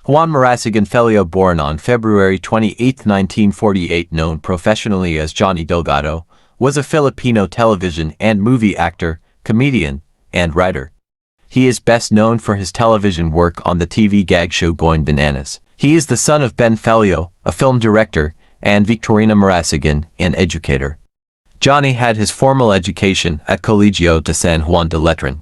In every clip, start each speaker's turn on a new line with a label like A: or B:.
A: Juan Marasigan Felio, born on February 28, 1948, known professionally as Johnny Delgado, was a Filipino television and movie actor, comedian, and writer. He is best known for his television work on the TV gag show Going Bananas. He is the son of Ben Felio, a film director, and Victorina Marasigan, an educator. Johnny had his formal education at Colegio de San Juan de Letran.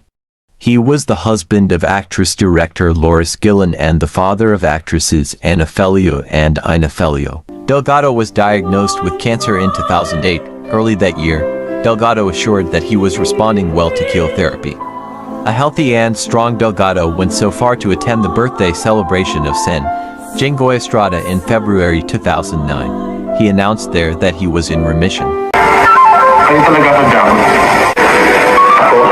A: He was the husband of actress-director Loris Gillen and the father of actresses Ana Felio and Ina Felio. Delgado was diagnosed with cancer in 2008. Early that year, Delgado assured that he was responding well to chemotherapy. A healthy and strong Delgado went so far to attend the birthday celebration of Sen. Jinggoy Estrada in February 2009. He announced there that he was in remission.
B: Kayo talaga tandaan. Ako?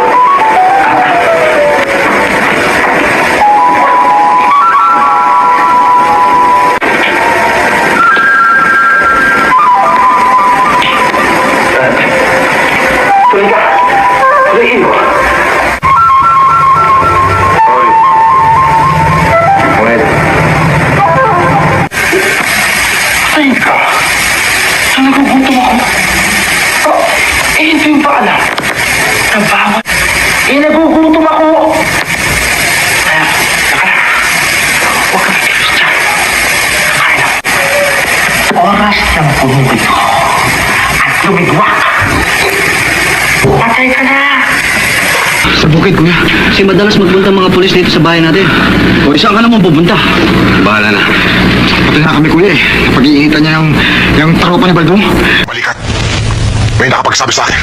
B: Tuloy ka! Tuloy mo! Well. Ay ka! Talagang gutom ako. Hindi ba alam? Trabaho. Nagugutom ako. Kaya, saka na. Huwag kang ikilos dyan. Kaya, oras ng bumibig ko at lumigwak. Patay ka na.
C: Sa bukid, kuya. Kasi madalas magpunta mga pulis dito sa bahay natin. O, saan ka naman pupunta?
D: Bahala na. Pati na kami, kuya eh. Pag-iinitan niya yung taropa ni Baldo. Balikat. May nakapagsabi sa akin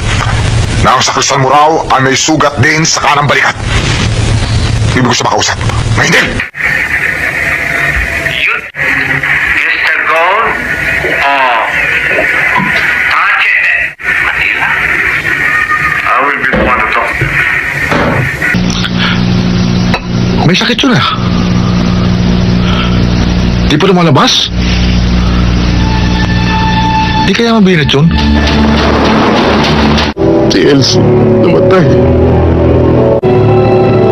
D: na ang sakrisan mo raw ay may sugat din sa kanang balikat. Ibig ko siya makausap. Mahindin!
B: Yun. Mr. Gold. Oh. Touch it. Manila. I will be the one to talk.
D: May sakit yun ah. Di pa lumalabas? Di kaya mabinat yun? Si Elsie, namatay.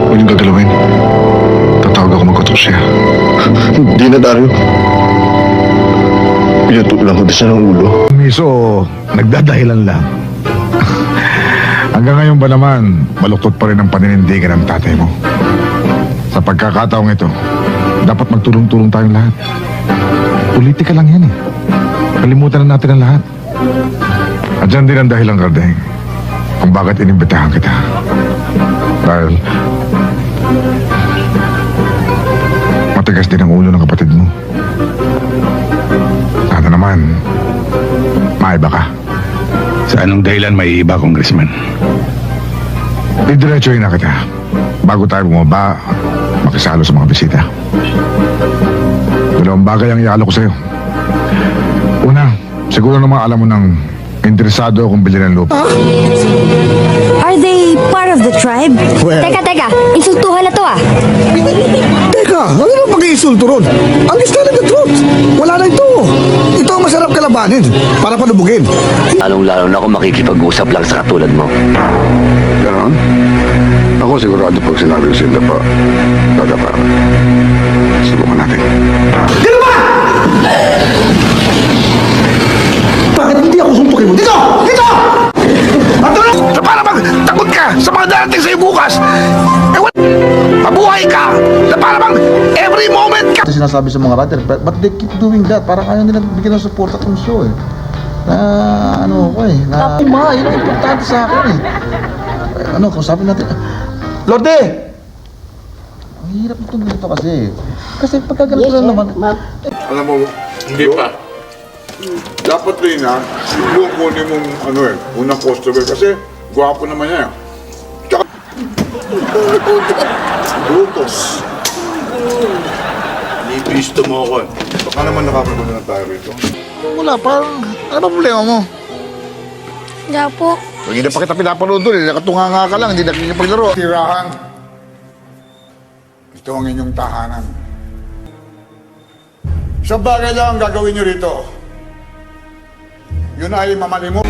D: Huwag niyong gagalawin. Tatawag ako magkutos siya.
E: Hindi na, Dario. Pinutot lang ko siya ng ulo.
F: Miso, nagdadahilan lang. Hanggang ngayon ba naman, baluktot pa rin ang paninindigan ng tatay mo. Sa pagkakataong ito, dapat magtulong-tulong tayong lahat. Politika lang yan eh. Kalimutan na natin ang lahat. At dyan din ang dahilan, Gardeng, kung bakit inimbitahan kita. Dahil matigas din ang ulo ng kapatid mo. Sana naman, maiba ka.
G: Sa anong dahilan may iba, Congressman?
F: Didiretsuhin na kita bago tayo bumaba, makisalo sa mga bisita. Dalawang bagay ang ialo ko sa'yo. Una, siguro naman alam mo nang interesado akong bilhin ng lupa.
H: Are they part of the tribe?
E: Well,
H: Teka, insultuhan na to ah.
E: Teka, ano na pag-iisulto ron? Ang gusto na the truth. Wala na ito. Ito ang masarap kalabanin para palubugin.
C: Lalong-lalo na ako makikipag-usap lang sa katulad mo.
D: Ganon? Ako sigurado pag sinabi ko sila pa, dadapa. Subukan natin.
E: Dito ba? Bakit hindi ako suntukin mo? Dito! Dito! Matulog!
D: So para bang takot ka sa mga darating sa'yo bukas? Mabuhay ka! Na para bang every moment ka!
I: Ito sinasabi sa mga rider, but they keep doing that. Parang ayaw nila bigyan ng support at show eh. Na ano ko eh, na yun ang importante sa akin eh. Ano, kausapin natin. Lorde! Ang hirap itong ganito kasi. Kasi pagkaganito na naman.
D: Alam mo, hindi pa. Dapat rin ha, yung kunin mong unang customer kasi gwapo naman niya. Tsaka, brutos. Nipisto mo ako eh. Baka naman nakakagulo na tayo rito.
F: Wala, parang ano ba problema mo?
H: Wala po.
F: Pag hindi pa kita pinapanood doon, nakatunganga ka lang, hindi nakikipaglaro.
D: Tirahan. Ito ang inyong tahanan. Isang bagay lang ang gagawin nyo rito. Yun ay mamalimot.